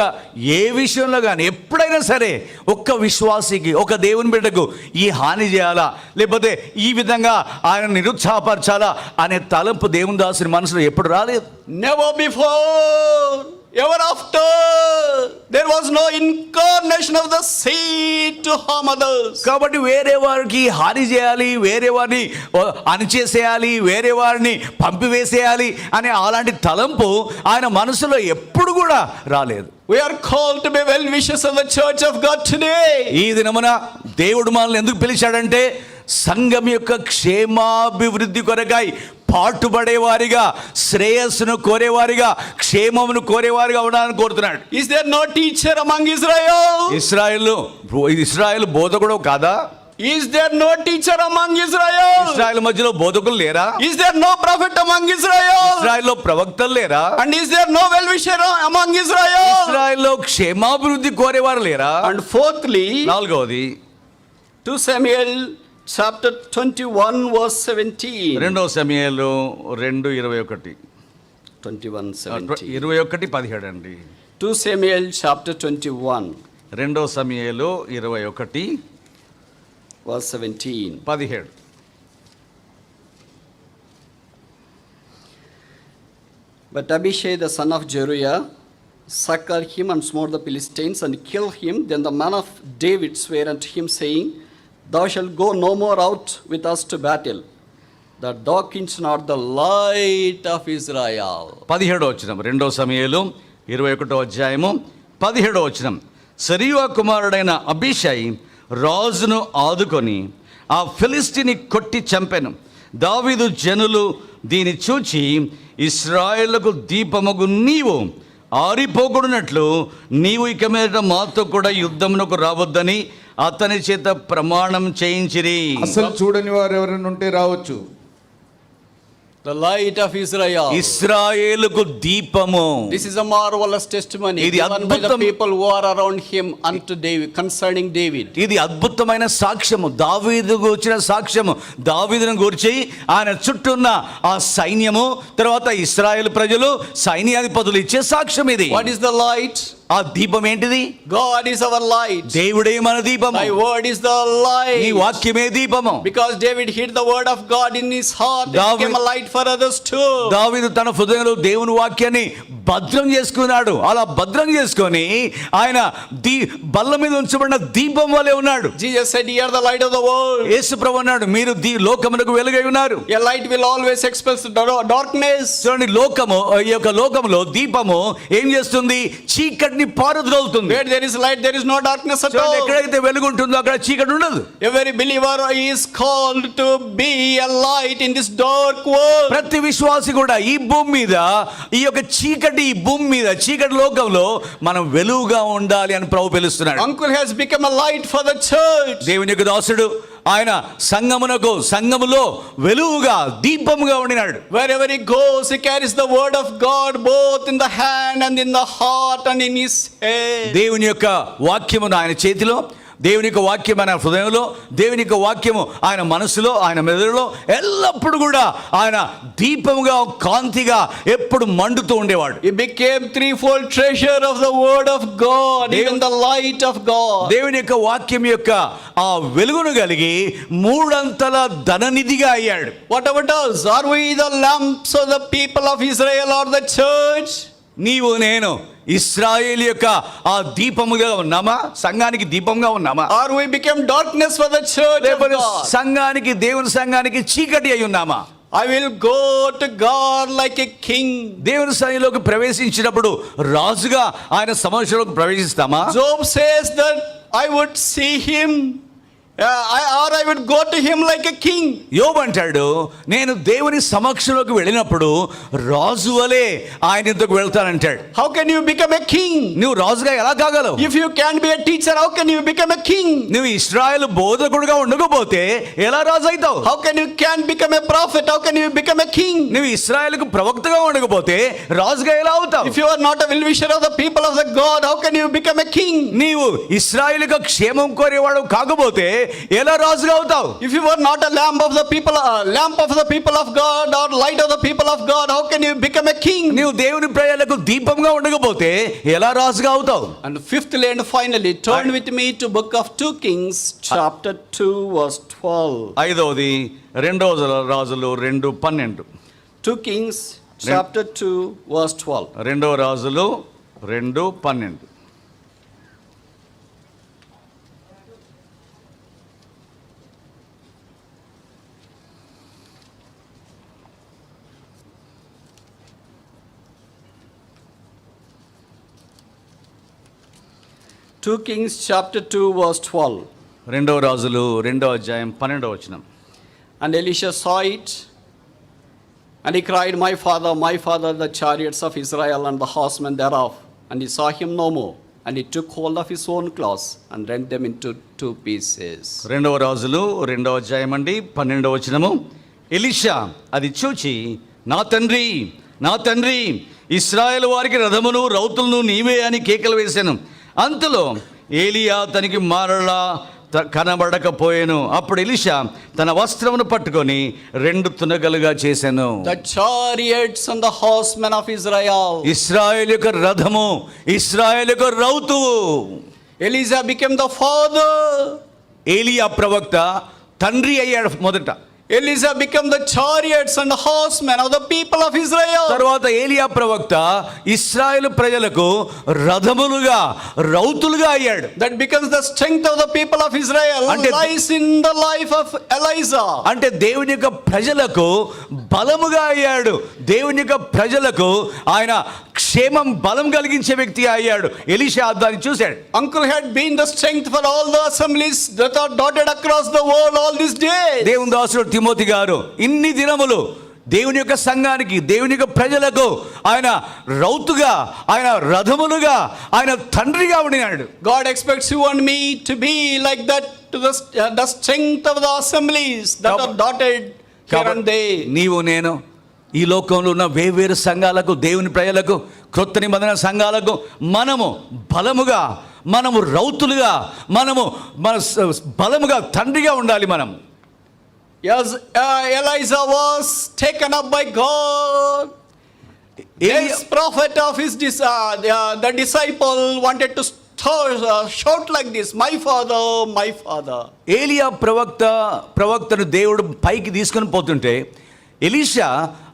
ఏ విషయంలో కానీ ఎప్పుడైనా సరే ఒక్క విశ్వాసికి, ఒక దేవుని బిడ్డకు ఈ హాని చేయాలా, లేకపోతే ఈ విధంగా ఆయన నిరుత్సాహపరచాలా అనే తలంపు దేవుని దాసుని మనసులో ఎప్పుడు రాలేదు. Never before, ever after, there was no incarnation of the seed to harm others. కాబట్టి వేరే వారికి హాని చేయాలి, వేరే వారిని అణిచేసేయాలి, వేరే వారిని పంపివేసేయాలి అనే అలాంటి తలంపు ఆయన మనసులో ఎప్పుడు కూడా రాలేదు. We are called to be well wishers of the church of God today. ఈ దినమున దేవుడు మనల్ని ఎందుకు పిలిచాడంటే, సంఘం యొక్క క్షేమాభివృద్ధి కొరకై పాటుపడేవారిగా, శ్రేయస్సును కోరేవారిగా, క్షేమమును కోరేవారిగా ఉండాలని కోరుతున్నాడు. Is there no teacher among Israel? ఇశ్రాయేలు బోధకుడు కాదా? Is there no teacher among Israel? Israel మధ్యలో బోధకులు లేరా? Is there no prophet among Israel? ఇశ్రాయేల్లో ప్రవక్తలు లేరా? And is there no well-wisher among Israel? ఇశ్రాయేల్లో క్షేమాభివృద్ధి కోరేవారు లేరా? And fourthly, నాలుగవది 2 Samuel chapter 21 verse 17. 2 సమూయేలు 2:21. 21:17. 21:17 అండి. 2 Samuel chapter 21 2 Samuel 21 verse 17. 17. But Abishai the son of Zeruiah succored him and smote the Philistines and killed him. Then the man of David sware unto him, saying, Thou shalt go no more out with us to battle, that thou kingst not the light of Israel. 17వ వచనం 2 సమూయేలు 21వ అధ్యాయము 17వ వచనం. సెరూయా కుమారుడైన అబీషై రాజును ఆదుకొని ఆ ఫిలిస్టీని కొట్టి చంపెను. దావీదు జనులు దీని చూచి, ఇశ్రాయేలుకు దీపముగు నీవు ఆరిపోకూడనట్లు నీవు ఇక మీద మాతో కూడా యుద్ధమునకు రావద్దని అతని చేత ప్రమాణం చేయించిరి. అసలు చూడని వారు ఎవరైనా ఉంటే రావచ్చు. The light of Israel. ఇశ్రాయేలుకు దీపము. This is a marvelous testimony ఇది given by the అద్భుతం. people who are around him unto David, concerning David. ఇది అద్భుతమైన సాక్ష్యము, దావీదు గురించిన సాక్ష్యము. దావీదును గురించి ఆయన చుట్టూ ఉన్న ఆ సైన్యము, తర్వాత ఇశ్రాయేలు ప్రజలు, సైన్యాధిపతులు ఇచ్చే సాక్ష్యం ఇది. What is the light? ఆ దీపం ఏంటిది? God is our light. దేవుడే మన దీపము. Thy word is the light. నీ వాక్యమే దీపము. Because David hid the word of God in his heart, it became a light for others too. దావీదు తన హృదయంలో దేవుని వాక్యాన్ని భద్రం చేసుకున్నాడు. అలా భద్రం చేసుకొని ఆయన బల్ల మీద ఉంచబడిన దీపం వలె ఉన్నాడు. Jesus said, "Ye are the light of the world." యేసు ప్రభువు అన్నాడు, మీరు లోకమునకు వెలుగై ఉన్నారు. A light will always expel darkness. చూడండి, ఈ యొక్క లోకములో దీపము ఏం చేస్తుంది? చీకటిని పారద్రోలుతుంది. Where there is light, there is no darkness at all. ఎక్కడైతే వెలుగు ఉంటుందో అక్కడ చీకటి ఉండదు. Every believer is called to be a light in this dark world. ప్రతి విశ్వాసి కూడా ఈ భూమి మీద, ఈ యొక్క చీకటి భూమి మీద, చీకటి లోకంలో మనం వెలుగుగా ఉండాలి అని ప్రభు పిలుస్తున్నాడు. Uncle has become a light for the church. దేవుని యొక్క దాసుడు ఆయన సంఘములో వెలుగుగా దీపముగా ఉండినాడు. Wherever he goes, he carries the word of God both in the hand and in the heart and in his head. దేవుని యొక్క వాక్యమును ఆయన చేతిలో, దేవుని యొక్క వాక్యం ఆయన హృదయంలో, దేవుని యొక్క వాక్యము ఆయన మనసులో, ఆయన మెదడులో, ఎల్లప్పుడూ కూడా ఆయన దీపముగా, కాంతిగా ఎప్పుడు మండుతూ ఉండేవాడు. He became threefold treasure of the word of God, even the light of God. దేవుని యొక్క వాక్యం యొక్క ఆ వెలుగును కలిగి మూడంతల ధననిధిగా అయ్యాడు. What about us? Are we the lamps of the people of Israel or the church? నీవు నేను ఇశ్రాయేలు యొక్క ఆ దీపముగా ఉన్నామా? సంఘానికి దీపంగా ఉన్నామా? Or we became darkness for the church of లేకపోతే God? సంఘానికి, దేవుని సంఘానికి చీకటి అయి ఉన్నామా? I will go to God like a king. దేవుని సన్నిధిలోకి ప్రవేశించినప్పుడు రాజుగా ఆయన సమక్షంలోకి ప్రవేశిస్తామా? Job says that I would see him, or I would go to him like a king. యోబు అంటాడు, నేను దేవుని సమక్షంలోకి వెళ్ళినప్పుడు రాజు వలె ఆయన ఇంతకు వెళ్తానంటాడు. How can you become a king? నువ్వు రాజుగా ఎలా కాగలవు? If you can't be a teacher, how can you become a king? నువ్వు ఇశ్రాయేలు బోధకుడుగా ఉండకపోతే ఎలా రాజు అవుతావు? How can you can't become a prophet? How can you become a king? నువ్వు ఇశ్రాయేలుకు ప్రవక్తగా ఉండకపోతే రాజుగా ఎలా అవుతావు? If you are not a well-wisher of the people of the God, how can you become a king? నీవు ఇశ్రాయేలుకు క్షేమం కోరేవాడు కాకపోతే ఎలా రాజుగా అవుతావు? If you are not a lamp of the people of God or light of the people of God, how can you become a king? నీవు దేవుని ప్రజలకు దీపంగా ఉండకపోతే ఎలా రాజుగా అవుతావు? And fifthly and finally, turn with me to book of 2 Kings chapter 2 verse 12. ఐదవది 2 రాజులు 2:12. 2 Kings chapter 2 verse 12. 2 రాజులు 2:12. Two Kings chapter 2 verse 12. 2 రాజులు 2:12. And Elisha saw it, and he cried, my father, the chariots of Israel and the horsemen thereof. And he saw him no more. And he took hold of his own clothes and rent them into 2 pieces. రెండవ రాజులు 2వ అధ్యాయం అండి 12వ వచనము. Elisha అది చూచి, నా తండ్రి, నా తండ్రి, ఇశ్రాయేలు వారికి రథమును రౌతులను నీవే అని కేకలు వేశాను. అంతలో ఏలియా తనకి మరలా కనబడకపోయాను. అప్పుడు ఎలీషా తన వస్త్రమును పట్టుకొని 2 తునకలుగా చేశాను. The chariots and the horsemen of Israel. ఇశ్రాయేలు యొక్క రథము, ఇశ్రాయేలు యొక్క రౌతువు. Elijah became the father. ఏలియా ప్రవక్త తండ్రి అయ్యాడు మొదట. Elijah became the chariots and horsemen of the people of Israel. తర్వాత ఏలియా ప్రవక్త ఇశ్రాయేలు ప్రజలకు రథములుగా రౌతులుగా అయ్యాడు. That becomes the strength of the people of Israel lies in the life of Elijah. అంటే దేవుని యొక్క ప్రజలకు బలముగా అయ్యాడు. దేవుని యొక్క ప్రజలకు ఆయన క్షేమం బలం కలిగించే వ్యక్తి అయ్యాడు. ఎలీషా దాన్ని చూశాడు. Uncle had been the strength for all the assemblies that are dotted across the world all these days. దేవుని దాసుడు తిమోతి గారు ఇన్ని దినములు దేవుని యొక్క సంఘానికి, దేవుని యొక్క ప్రజలకు ఆయన రౌతుగా, ఆయన రథములుగా, ఆయన తండ్రిగా ఉండినాడు. God expects you and me to be like that, to the strength of the assemblies that are dotted here and there. నీవు నేను ఈ లోకంలో ఉన్న వేవేరు సంఘాలకు, దేవుని ప్రజలకు, క్రొత్త నిబంధన సంఘాలకు మనము బలముగా, మనము రౌతులుగా, మనము మన బలముగా తండ్రిగా ఉండాలి. మనం Yes, Elijah was taken up by God. This prophet of his the disciple wanted to shout like this, my father, my father. ఏలియా ప్రవక్తను దేవుడు పైకి తీసుకొని పోతుంటే ఎలీషా,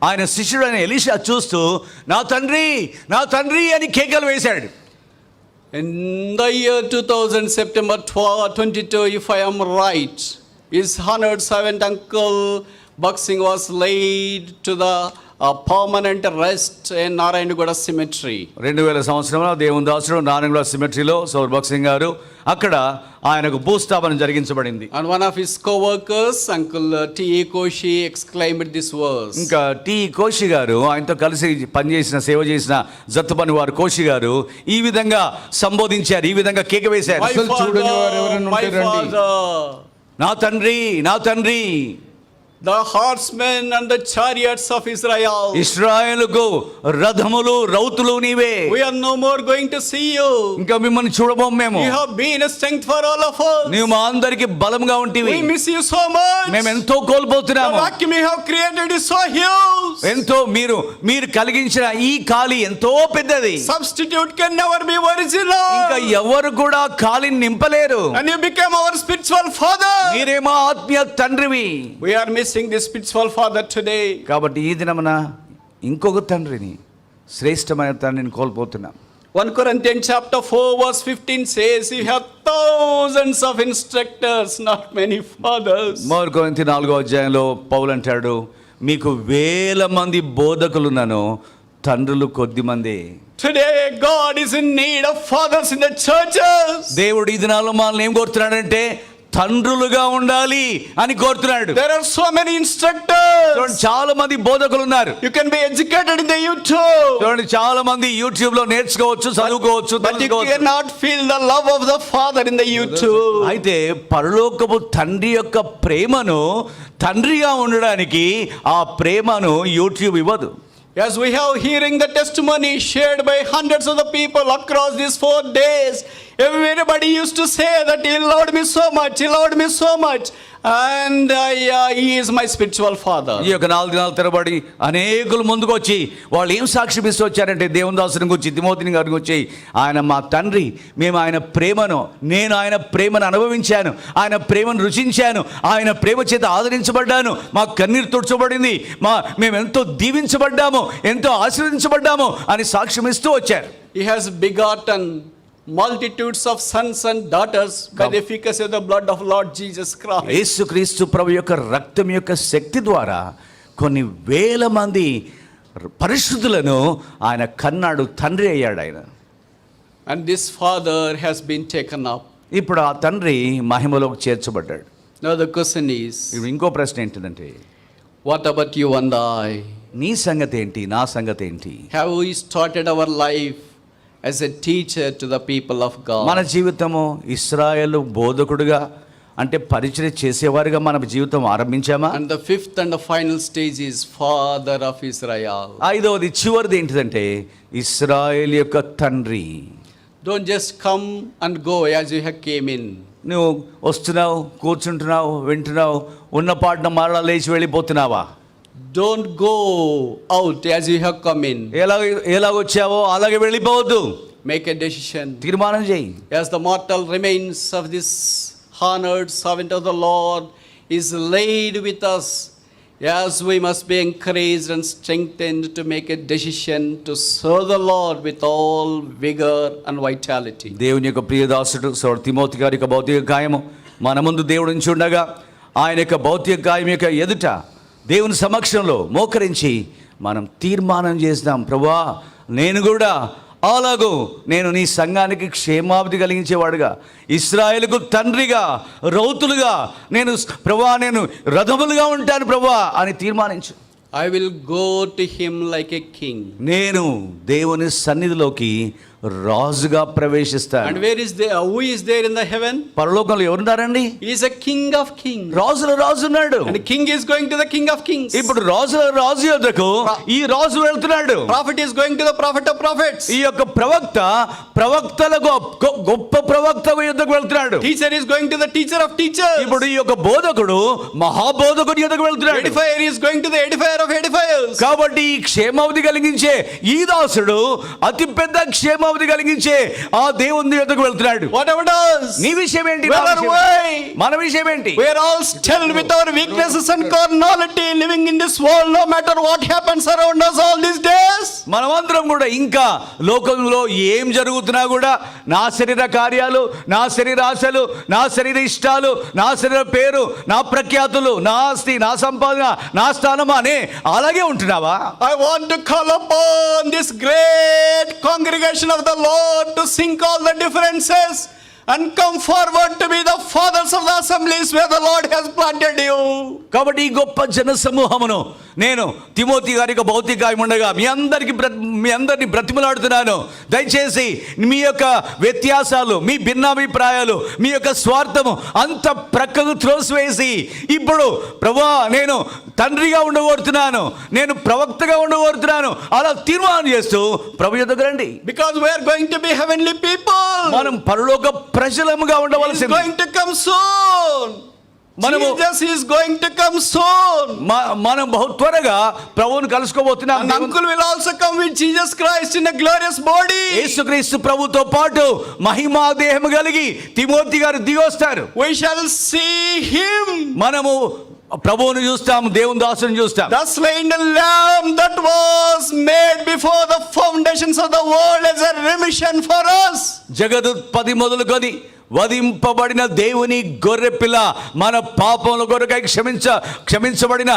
ఆయన శిష్యుడు అయిన ఎలీషా చూస్తూ నా తండ్రి, నా తండ్రి అని కేకలు వేశాడు. In the year 2000, September 22, if I am right, his honored servant uncle Buxing was laid to the permanent rest in Narayanagooda cemetery. 2000 సంవత్సరంలో దేవుని దాసుడు నారాయణగూడ సిమెట్రీలో సౌర్ బక్సింగ్ గారు అక్కడ ఆయనకు భూస్థాపన జరిగించబడింది. And one of his co-workers, Uncle T.A. Koshi, exclaimed this verse. ఇంకా T Kosi గారు, ఆయనతో కలిసి పనిచేసిన, సేవ చేసిన జత్తుపని వారు కోషి గారు ఈ విధంగా సంబోధించారు, ఈ విధంగా కేక వేశారు. My father, నా తండ్రి, నా తండ్రి, the horsemen and the chariots of Israel. ఇశ్రాయేలుకు రథములు రౌతులు నీవే. We are no more going to see you. ఇంకా మిమ్మల్ని చూడబోం మేము. You have been a strength for all of us. నీవు మా అందరికి బలంగా ఉంటివి. We miss you so much. మేము ఎంతో కోల్పోతున్నాము. The vacuum you have created is so huge. ఎంతో మీరు కలిగించిన ఈ ఖాళీ ఎంతో పెద్దది. Substitute can never be original. ఇంకా ఎవరు కూడా ఖాళీని నింపలేరు. And you became our spiritual father. మీరే మా ఆత్మీయ తండ్రివి. We are missing this spiritual father today. కాబట్టి ఈ దినమున ఇంకొక తండ్రిని, శ్రేష్టమైన తండ్రిని కోల్పోతున్నాం. 1 Corinthians chapter 4 verse 15 says, you have thousands of instructors, not many fathers. 1 కొరింథీ 4వ అధ్యాయంలో పౌలు అంటాడు, మీకు 1000 మంది బోధకులున్నాను, తండ్రులు కొద్ది మంది. Today God is in need of fathers in the churches. దేవుడు ఈ దినాల్లో మనల్ని ఏం కోరుతున్నాడంటే తండ్రులుగా ఉండాలి అని కోరుతున్నాడు. There are so many instructors. చాలా మంది బోధకులు ఉన్నారు. You can be educated in the YouTube. చూడండి, చాలా మంది యూట్యూబ్ లో నేర్చుకోవచ్చు, చదువుకోవచ్చు, but you cannot feel the love of the father in the YouTube. అయితే పరలోకపు తండ్రి యొక్క ప్రేమను, తండ్రిగా ఉండడానికి ఆ ప్రేమను యూట్యూబ్ ఇవ్వదు. As we have hearing the testimony shared by hundreds of the people across these 4 days, everybody used to say that he loved me so much, he loved me so much, and he is my spiritual father. ఈ యొక్క 4 దినాల తరబడి అనేకులు ముందుకు వచ్చి వాళ్ళు ఏం సాక్ష్యం ఇస్తూ వచ్చారంటే దేవుని దాసుని గురించి, తిమోతిని గారి గురించి, ఆయన మా తండ్రి, మేము ఆయన ప్రేమను, నేను ఆయన ప్రేమను అనుభవించాను, ఆయన ప్రేమను రుచించాను, ఆయన ప్రేమ చేత ఆదరించబడ్డాను, మా కన్నీరు తుడచబడింది, మేము ఎంతో దీవించబడ్డాము, ఎంతో ఆశీర్వదించబడ్డాము అని సాక్ష్యం ఇస్తూ వచ్చారు. He has begotten multitudes of sons and daughters by the efficacy of the blood of Lord Jesus Christ. యేసుక్రీస్తు ప్రభు యొక్క రక్తం యొక్క శక్తి ద్వారా కొన్ని వేల మంది పరిశుద్ధులను ఆయన కన్నాడు, తండ్రి అయ్యాడు ఆయన. And this father has been taken up. ఇప్పుడు ఆ తండ్రి మహిమలోకి చేర్చబడ్డాడు. Now the question is, ఇప్పుడు ఇంకో ప్రశ్న ఏంటిదంటే, what about you and I? నీ సంగతి ఏంటి, నా సంగతి ఏంటి? Have we started our life as a teacher to the people of God. మన జీవితము ఇశ్రాయేలు బోధకుడుగా అంటే పరిచయం చేసేవారుగా మన జీవితం ఆరంభించామా? And the fifth and the final stage is father of Israel. ఐదవది చివరిది ఏంటిదంటే ఇశ్రాయేల్ యొక్క తండ్రి. Don't just come and go as you have came in. నువ్వు వస్తున్నావు, కూర్చుంటున్నావు, వింటున్నావు, ఉన్న పాటను మరలా లేచి వెళ్ళిపోతున్నావా? Don't go out as you have come in. ఎలాగొచ్చావో అలాగే వెళ్ళిపోవద్దు. Make a decision. తీర్మానం చేయి. As the mortal remains of this honored servant of the Lord is laid with us, yes, we must be encouraged and strengthened to make a decision to serve the Lord with all vigor and vitality. దేవుని యొక్క ప్రియదాసుడు సోదరుడు Timothy గారి యొక్క భౌతిక గాయము మన ముందు దేవుడు ఉంచి ఉండగా ఆయన యొక్క భౌతిక గాయం యొక్క ఎదుట దేవుని సమక్షంలో మోకరించి మనం తీర్మానం చేద్దాం, ప్రభువా నేను కూడా అలాగూ నేను నీ సంఘానికి క్షేమాభివృద్ధి కలిగించేవాడుగా, ఇశ్రాయేలుకు తండ్రిగా, రౌతులుగా నేను ప్రభువా నేను రథములుగా ఉంటాను ప్రభువా అని తీర్మానించు. I will go to him like a king. నేను దేవుని సన్నిధిలోకి రాజుగా ప్రవేశిస్తాను. And where is there? Who is there in the heaven? పరలోకంలో ఎవరున్నారండి? He is a king of kings. రాజుల రాజు ఉన్నాడు. And the king is going to the king of kings. ఇప్పుడు రాజుల రాజు యొద్దకు ఈ రాజు వెళ్తున్నాడు. Prophet is going to the prophet of prophets. ఈ యొక్క ప్రవక్తలకు గొప్ప ప్రవక్త యొద్దకు వెళ్తున్నాడు. Teacher is going to the teacher of teachers. ఇప్పుడు ఈ యొక్క బోధకుడు మహాబోధకుడి యొద్దకు వెళ్తున్నాడు. Edifier is going to the edifier of edifiers. కాబట్టి ఈ క్షేమాభివృద్ధి కలిగించే ఈ దాసుడు అతి పెద్ద క్షేమాభివృద్ధి కలిగించే ఆ దేవుని యొద్దకు వెళ్తున్నాడు. Whatever does. నీ విషయం ఏంటి? Where are we? మన విషయం ఏంటి? We are all still with our weaknesses and carnality living in this world no matter what happens around us all these days. మనమందరం కూడా ఇంకా లోకంలో ఏం జరుగుతున్నా కూడా నా శరీర కార్యాలు, నా శరీర ఆశలు, నా శరీర ఇష్టాలు, నా శరీర పేరు, నా ప్రఖ్యాతులు, నా ఆస్తి, నా సంపాదన, నా స్థానం అనే అలాగే ఉంటున్నావా? I want to call upon this great congregation of the Lord to sink all the differences and come forward to be the fathers of the assemblies where the Lord has planted you. కాబట్టి ఈ గొప్ప జన సమూహమును నేను Timothy గారి యొక్క భౌతిక గాయం ఉండగా మీ అందరినీ బ్రతిమలాడుతున్నాను. దయచేసి మీ యొక్క వ్యత్యాసాలు, మీ భిన్నాభిప్రాయాలు, మీ యొక్క స్వార్థము అంత ప్రక్కకు త్రోసివేసి ఇప్పుడు ప్రభువా నేను తండ్రిగా ఉండగోరుతున్నాను, నేను ప్రవక్తగా ఉండగోరుతున్నాను అలా తీర్మానం చేస్తూ ప్రభు యొద్దకు రండి. Because we are going to be heavenly people. మనం పరలోక ప్రజలముగా He is ఉండవలసింది. going to come soon. Jesus is going to come soon. మనం బహు త్వరగా ప్రభువును కలుసుకోబోతున్నాం. And uncle will also come with Jesus Christ in a glorious body. యేసుక్రీస్తు ప్రభుతో పాటు మహిమా దేహము కలిగి తిమోతి గారు దిగొస్తారు. We shall see him. మనము ప్రభువును చూస్తాం, దేవుని దాసుని చూస్తాం. The slain lamb that was made before the foundations of the world as a remission for us. జగదుత్పత్తి మొదలుకొని వధింపబడిన దేవుని గొర్రెపిల్ల మన పాపముల కొరకై క్షమించబడిన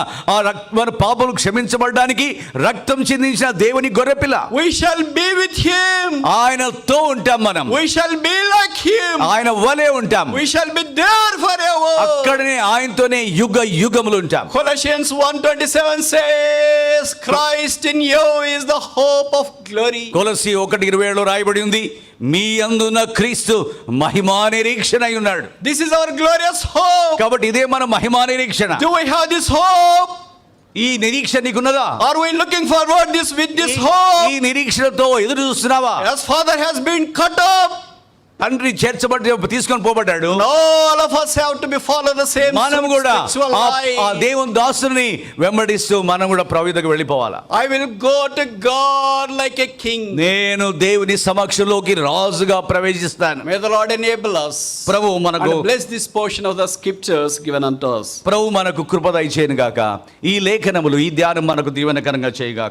మన పాపములు క్షమించబడడానికి రక్తం చిందించిన దేవుని గొర్రెపిల్ల. We shall be with him. ఆయనతో ఉంటాం మనం. We shall be like him. ఆయన వలే ఉంటాం. We shall be there forever. అక్కడనే ఆయనతోనే యుగ యుగములు ఉంటాం. Colossians 1:27 says Christ in you is the hope of glory. కొలస్సీ 1:27 రాయబడి ఉంది, మీ యందున్న క్రీస్తు మహిమా నిరీక్షణ అయి ఉన్నాడు. This is our glorious hope. కాబట్టి ఇదే మన మహిమా నిరీక్షణ. Do we have this hope? ఈ నిరీక్షణ నీకున్నదా? Are we looking forward with this hope? ఈ నిరీక్షణతో ఎదురు చూస్తున్నావా? As father has been cut up, తండ్రి చేర్చబడి తీసుకొని పోబడ్డాడు. all of us have to be follow the same మనం కూడా spiritual life. ఆ దేవుని దాసుని వెంబడిస్తూ మనం కూడా ప్రభు యొద్దకు వెళ్ళిపోవాలా. I will go to God like a king. నేను దేవుని సమక్షంలోకి రాజుగా ప్రవేశిస్తాను. May the Lord enable us. ప్రభు మనకు And bless this portion of the scriptures given unto us. ప్రభు మనకు కృప దయచేయను గాక. ఈ లేఖనములు, ఈ ధ్యానం మనకు దీవెనకరంగా చేయగా.